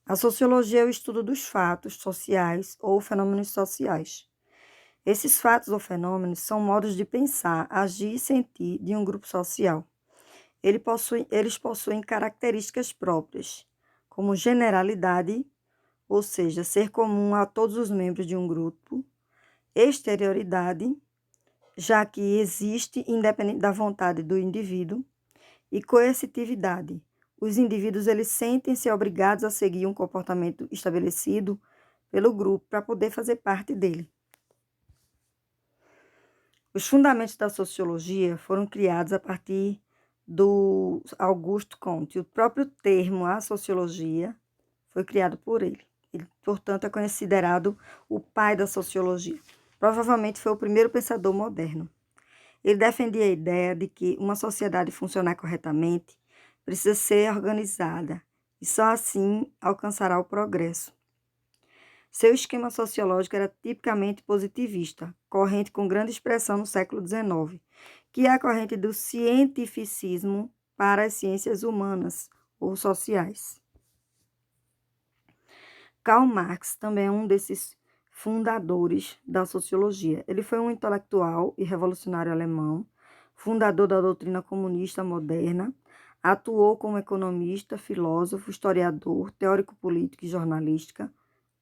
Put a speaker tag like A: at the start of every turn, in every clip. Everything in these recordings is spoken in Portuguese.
A: A sociologia é o estudo dos fatos sociais ou fenômenos sociais. Esses fatos ou fenômenos são modos de pensar, agir e sentir de um grupo social. Eles possuem características próprias, como generalidade, ou seja, ser comum a todos os membros de um grupo, exterioridade, já que existe independente da vontade do indivíduo, e coercitividade. Os indivíduos eles sentem-se obrigados a seguir um comportamento estabelecido pelo grupo para poder fazer parte dele. Os fundamentos da sociologia foram criados a partir do Auguste Comte. O próprio termo, a sociologia, foi criado por ele. Ele, portanto, é considerado o pai da sociologia. Provavelmente foi o primeiro pensador moderno. Ele defendia a ideia de que uma sociedade funcionar corretamente precisa ser organizada e só assim alcançará o progresso. Seu esquema sociológico era tipicamente positivista, corrente com grande expressão no século XIX, que é a corrente do cientificismo para as ciências humanas ou sociais. Karl Marx também é um desses fundadores da sociologia. Ele foi um intelectual e revolucionário alemão, fundador da doutrina comunista moderna, atuou como economista, filósofo, historiador, teórico político e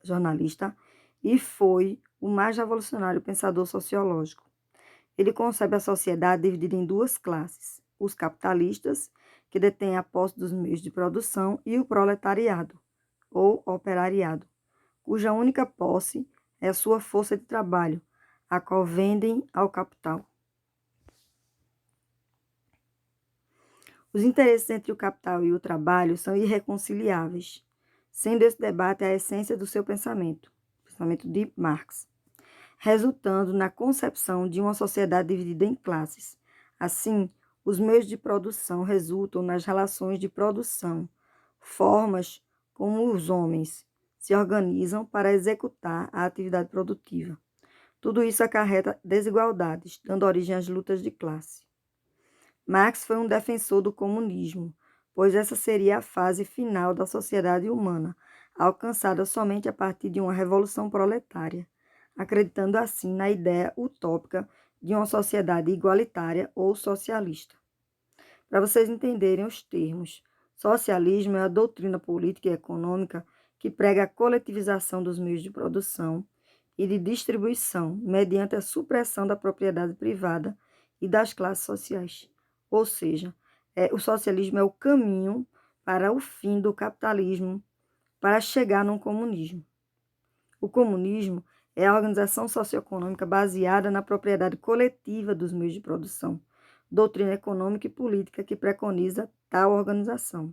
A: jornalista, e foi o mais revolucionário pensador sociológico. Ele concebe a sociedade dividida em duas classes: os capitalistas, que detêm a posse dos meios de produção, e o proletariado, ou operariado, cuja única posse é a sua força de trabalho, a qual vendem ao capital. Os interesses entre o capital e o trabalho são irreconciliáveis, sendo esse debate a essência do seu pensamento de Marx, resultando na concepção de uma sociedade dividida em classes. Assim, os meios de produção resultam nas relações de produção, formas como os homens se organizam para executar a atividade produtiva. Tudo isso acarreta desigualdades, dando origem às lutas de classe. Marx foi um defensor do comunismo, pois essa seria a fase final da sociedade humana, alcançada somente a partir de uma revolução proletária, acreditando assim na ideia utópica de uma sociedade igualitária ou socialista. Para vocês entenderem os termos, socialismo é a doutrina política e econômica que prega a coletivização dos meios de produção e de distribuição mediante a supressão da propriedade privada e das classes sociais. Ou seja, o socialismo é o caminho para o fim do capitalismo, para chegar no comunismo. O comunismo é a organização socioeconômica baseada na propriedade coletiva dos meios de produção, doutrina econômica e política que preconiza tal organização.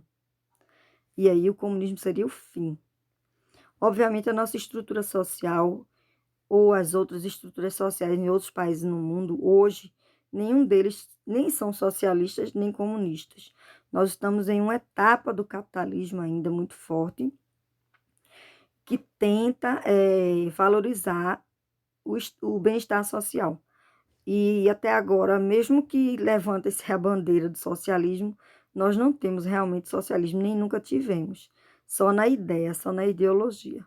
A: E aí o comunismo seria o fim. Obviamente, a nossa estrutura social ou as outras estruturas sociais em outros países no mundo, hoje, nenhum deles nem são socialistas nem comunistas. Nós estamos em uma etapa do capitalismo ainda muito forte, que tenta valorizar o bem-estar social. E até agora, mesmo que levante-se a bandeira do socialismo, nós não temos realmente socialismo, nem nunca tivemos. Só na ideia, só na ideologia.